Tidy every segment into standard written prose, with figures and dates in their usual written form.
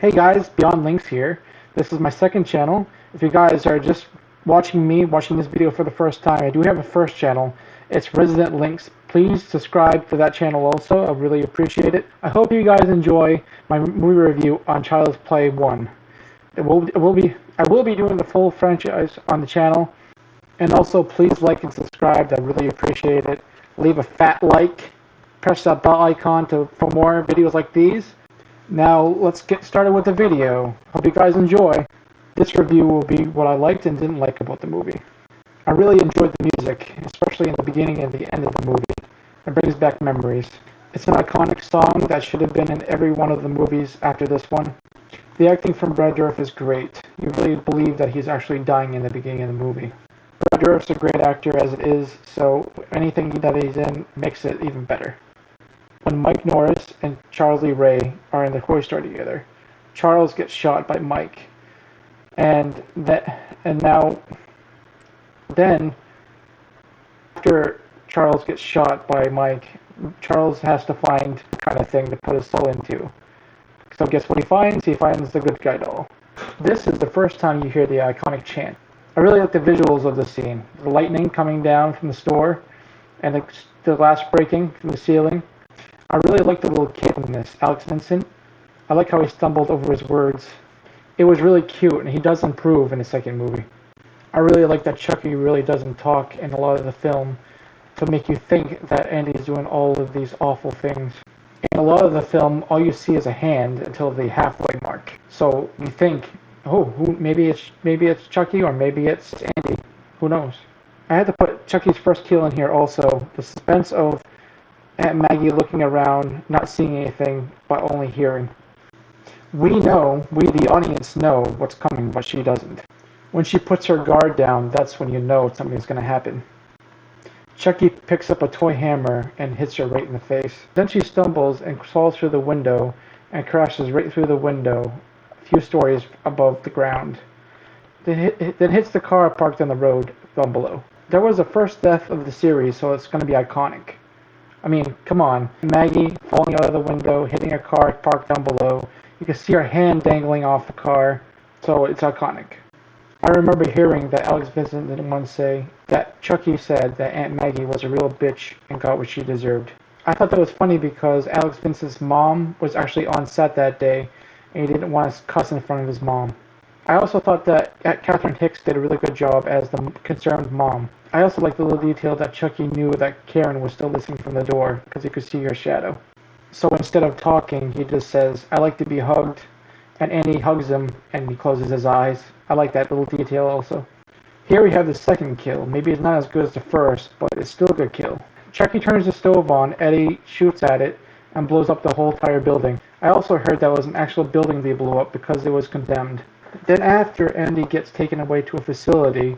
Hey guys, Beyond Links here. This is my second channel. If you guys are just watching this video for the first time, I do have a first channel. It's Resident Links. Please subscribe to that channel also. I really appreciate it. I hope you guys enjoy my movie review on Child's Play 1. I will be doing the full franchise on the channel. And also please like and subscribe. I really appreciate it. Leave a fat like. Press that bell icon for more videos like these. Now let's get started with the video. Hope you guys enjoy. This review will be what I liked and didn't like about the movie. I really enjoyed the music, especially in the beginning and the end of the movie. It brings back memories. It's an iconic song that should have been in every one of the movies after this one. The acting from Brad Dourif is great. You really believe that he's actually dying in the beginning of the movie. Brad Dourif's a great actor as it is, so anything that he's in makes it even better. When Mike Norris and Charles Lee Ray are in the toy store together, Charles gets shot by Mike, and now after Charles gets shot by Mike, Charles has to find the kind of thing to put his soul into. So guess what he finds? He finds the good guy doll. This is the first time you hear the iconic chant. I really like the visuals of the scene. The lightning coming down from the store, and the glass breaking from the ceiling. I really like the little kid in this, Alex Vincent. I like how he stumbled over his words. It was really cute, and he does improve in the second movie. I really like that Chucky really doesn't talk in a lot of the film to make you think that Andy's doing all of these awful things. In a lot of the film, all you see is a hand until the halfway mark. So you think, oh, maybe it's Chucky or maybe it's Andy. Who knows? I had to put Chucky's first kill in here also. The suspense of Aunt Maggie looking around, not seeing anything, but only hearing. We the audience know what's coming, but she doesn't. When she puts her guard down, that's when you know something's going to happen. Chucky picks up a toy hammer and hits her right in the face. Then she stumbles and falls through the window and crashes right through the window, a few stories above the ground. Then hits the car parked on the road down below. That was the first death of the series, so it's going to be iconic. I mean, come on. Maggie falling out of the window, hitting a car parked down below. You can see her hand dangling off the car, so it's iconic. I remember hearing that Alex Vincent didn't once say that Chucky said that Aunt Maggie was a real bitch and got what she deserved. I thought that was funny because Alex Vincent's mom was actually on set that day, and he didn't want to cuss in front of his mom. I also thought that Catherine Hicks did a really good job as the concerned mom. I also like the little detail that Chucky knew that Karen was still listening from the door because he could see her shadow. So instead of talking, he just says, "I like to be hugged," and Andy hugs him and he closes his eyes. I like that little detail also. Here we have the second kill. Maybe it's not as good as the first, but it's still a good kill. Chucky turns the stove on, Eddie shoots at it, and blows up the whole entire building. I also heard that was an actual building they blew up because it was condemned. Then after Andy gets taken away to a facility,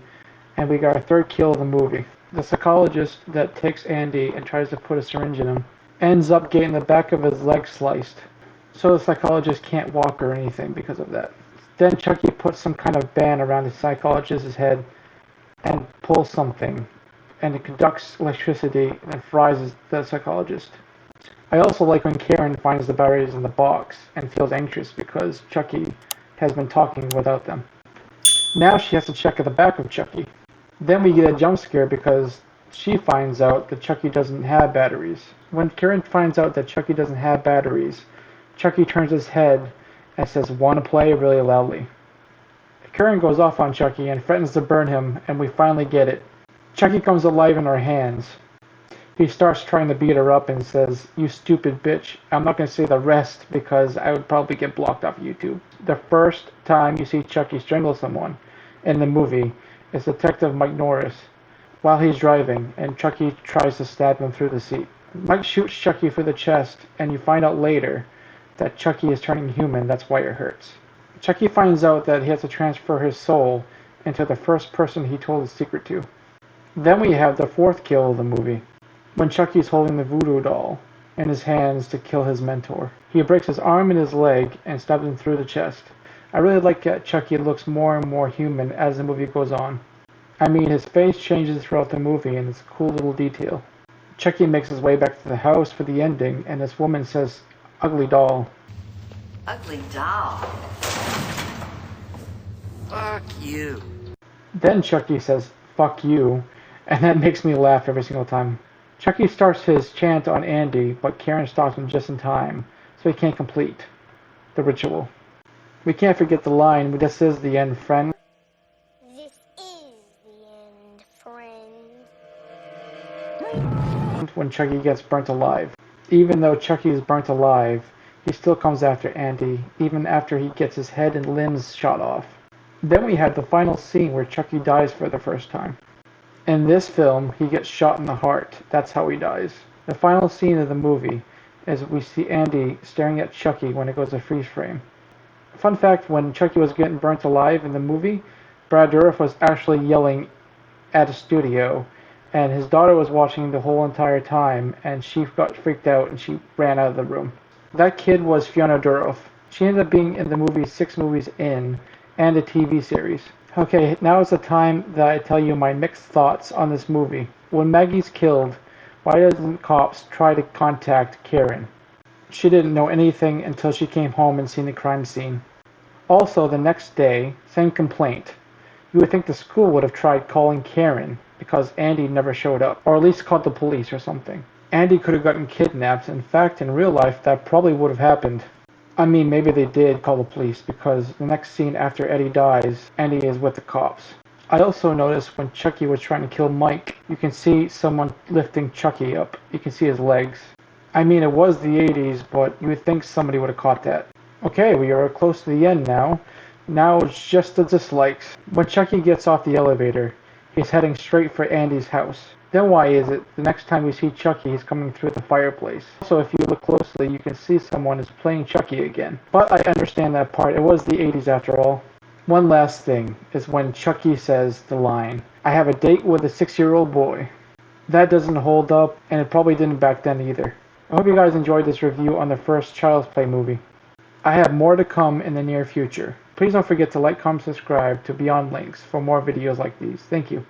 and we got our third kill of the movie. The psychologist that takes Andy and tries to put a syringe in him ends up getting the back of his leg sliced. So the psychologist can't walk or anything because of that. Then Chucky puts some kind of band around the psychologist's head and pulls something, and it conducts electricity and fries the psychologist. I also like when Karen finds the batteries in the box and feels anxious because Chucky has been talking without them. Now she has to check at the back of Chucky. Then we get a jump scare because she finds out that Chucky doesn't have batteries. When Karen finds out that Chucky doesn't have batteries, Chucky turns his head and says, "Wanna play?" really loudly. Karen goes off on Chucky and threatens to burn him, and we finally get it. Chucky comes alive in her hands. He starts trying to beat her up and says, "You stupid bitch." I'm not going to say the rest because I would probably get blocked off YouTube. The first time you see Chucky strangle someone in the movie is Detective Mike Norris while he's driving, and Chucky tries to stab him through the seat. Mike shoots Chucky through the chest, and you find out later that Chucky is turning human. That's why it hurts. Chucky finds out that he has to transfer his soul into the first person he told his secret to. Then we have the fourth kill of the movie, when Chucky's holding the voodoo doll in his hands to kill his mentor. He breaks his arm and his leg and stabs him through the chest. I really like that Chucky looks more and more human as the movie goes on. I mean, his face changes throughout the movie, and it's a cool little detail. Chucky makes his way back to the house for the ending, and this woman says, "Ugly doll." ugly doll. Fuck you. Then Chucky says, "Fuck you," and that makes me laugh every single time. Chucky starts his chant on Andy, but Karen stops him just in time, so he can't complete the ritual. We can't forget the line, "This is the end, friend." This is the end, friend. When Chucky gets burnt alive. Even though Chucky is burnt alive, he still comes after Andy, even after he gets his head and limbs shot off. Then we have the final scene where Chucky dies for the first time. In this film, he gets shot in the heart. That's how he dies. The final scene of the movie is we see Andy staring at Chucky when it goes to freeze frame. Fun fact, when Chucky was getting burnt alive in the movie, Brad Dourif was actually yelling at a studio, and his daughter was watching the whole entire time, and she got freaked out and she ran out of the room. That kid was Fiona Dourif. She ended up being in the movie 6 movies in, and a TV series. Okay, now is the time that I tell you my mixed thoughts on this movie. When Maggie's killed, why doesn't cops try to contact Karen? She didn't know anything until she came home and seen the crime scene. Also, the next day, same complaint. You would think the school would have tried calling Karen because Andy never showed up, or at least called the police or something. Andy could have gotten kidnapped. In fact, in real life, that probably would have happened. I mean, maybe they did call the police because the next scene after Eddie dies, Andy is with the cops. I also noticed when Chucky was trying to kill Mike, you can see someone lifting Chucky up. You can see his legs. I mean, it was the 80s, but you would think somebody would have caught that. Okay, we are close to the end now. Now it's just the dislikes. When Chucky gets off the elevator, he's heading straight for Andy's house. Then why is it the next time we see Chucky, he's coming through the fireplace? Also, if you look closely, you can see someone is playing Chucky again. But I understand that part. It was the 80s after all. One last thing is when Chucky says the line, "I have a date with a 6-year-old boy." That doesn't hold up, and it probably didn't back then either. I hope you guys enjoyed this review on the first Child's Play movie. I have more to come in the near future. Please don't forget to like, comment, subscribe to Beyond Links for more videos like these. Thank you.